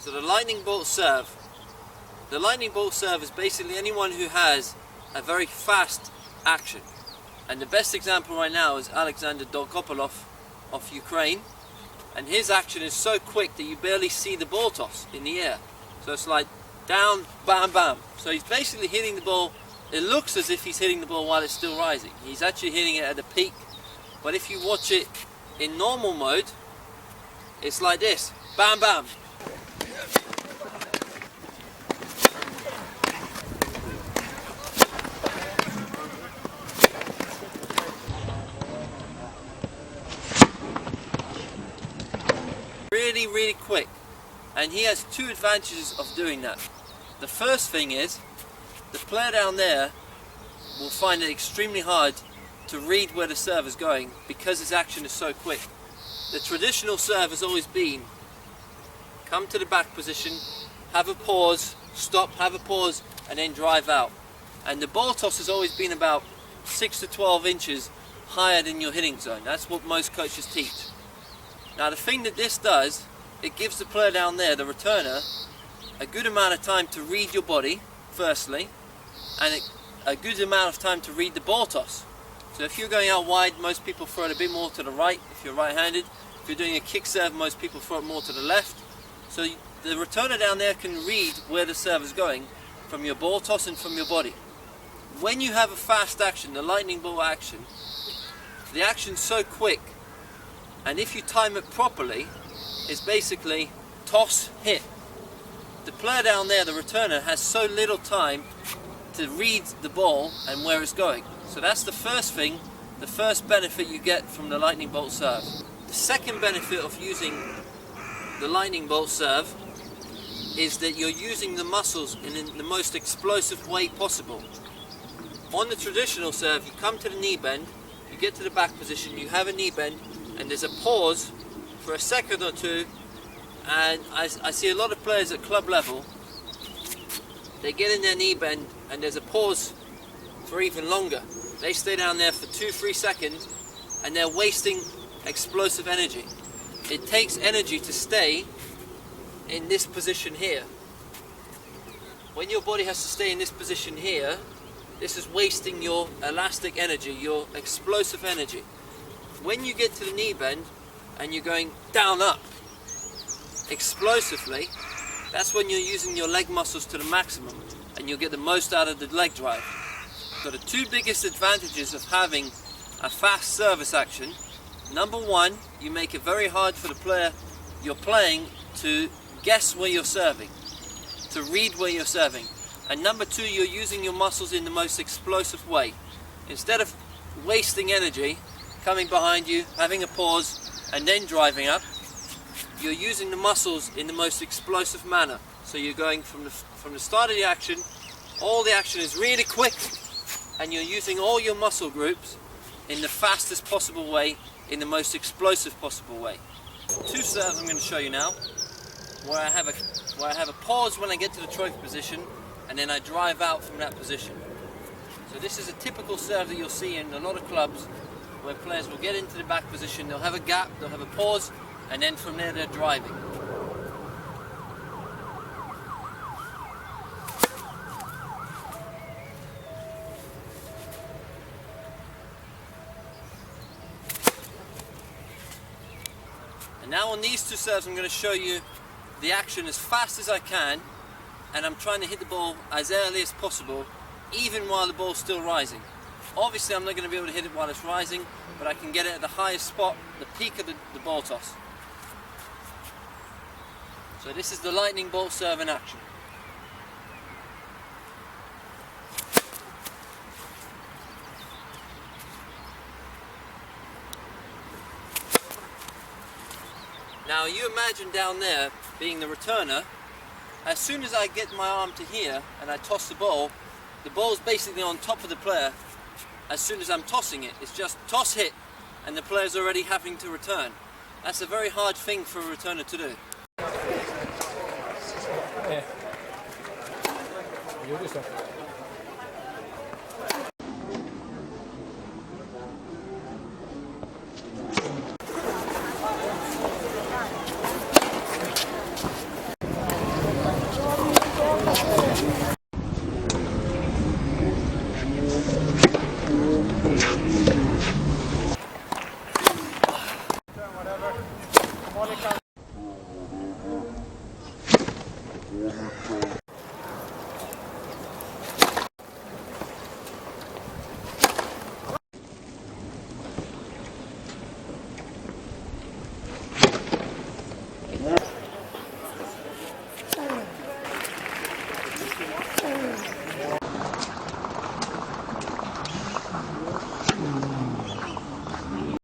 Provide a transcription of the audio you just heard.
So the lightning bolt serve. The lightning bolt serve is basically anyone who has a very fast action. And the best example right now is Alexander Dolgopolov of Ukraine. And his action is so quick that you barely see the ball toss in the air. So it's like down, bam, bam. So he's basically hitting the ball. It looks as if he's hitting the ball while it's still rising. He's actually hitting it at the peak. But if you watch it in normal mode, it's like this, bam, bam. Really, really quick. And he has two advantages of doing that. The first thing is, the player down there will find it extremely hard to read where the serve is going because his action is so quick. The traditional serve has always been come to the back position, have a pause, stop, have a pause, and then drive out. And the ball toss has always been about 6 to 12 inches higher than your hitting zone. That's what most coaches teach. Now the thing that this does, it gives the player down there, the returner, a good amount of time to read your body, firstly, and a good amount of time to read the ball toss. So if you're going out wide, most people throw it a bit more to the right if you're right-handed. If you're doing a kick serve, most people throw it more to the left. So the returner down there can read where the serve is going from your ball toss and from your body. When you have a fast action, the lightning bolt action, the action's so quick, and if you time it properly, it's basically toss, hit. The player down there, the returner, has so little time to read the ball and where it's going. So that's the first thing, the first benefit you get from the lightning bolt serve. The second benefit of using the lightning bolt serve is that you're using the muscles in the most explosive way possible. On the traditional serve, you come to the knee bend, you get to the back position, you have a knee bend, and there's a pause for a second or two, and I see a lot of players at club level, they get in their knee bend and there's a pause for even longer. They stay down there for 2-3 seconds and they're wasting explosive energy. It takes energy to stay in this position here. When your body has to stay in this position here, this is wasting your elastic energy, your explosive energy. When you get to the knee bend and you're going down up explosively, that's when you're using your leg muscles to the maximum and you'll get the most out of the leg drive. So the two biggest advantages of having a fast service action: number one, you make it very hard for the player you're playing to guess where you're serving, to read where you're serving. And number two, you're using your muscles in the most explosive way. Instead of wasting energy, coming behind you, having a pause, and then driving up, you're using the muscles in the most explosive manner. So you're going from the start of the action, all the action is really quick, and you're using all your muscle groups in the fastest possible way, in the most explosive possible way. Two serves I'm going to show you now, where I have a pause when I get to the trophy position, and then I drive out from that position. So this is a typical serve that you'll see in a lot of clubs, where players will get into the back position, they'll have a gap, they'll have a pause, and then from there they're driving. And now on these two serves I'm going to show you the action as fast as I can, and I'm trying to hit the ball as early as possible, even while the ball's still rising. Obviously I'm not going to be able to hit it while it's rising, but I can get it at the highest spot, the peak of the ball toss. So this is the lightning bolt serve in action. Now you imagine down there being the returner. As soon as I get my arm to here and I toss the ball's basically on top of the player. As soon as I'm tossing it, it's just toss, hit, and the player's already having to return. That's a very hard thing for a returner to do. Gjorde så.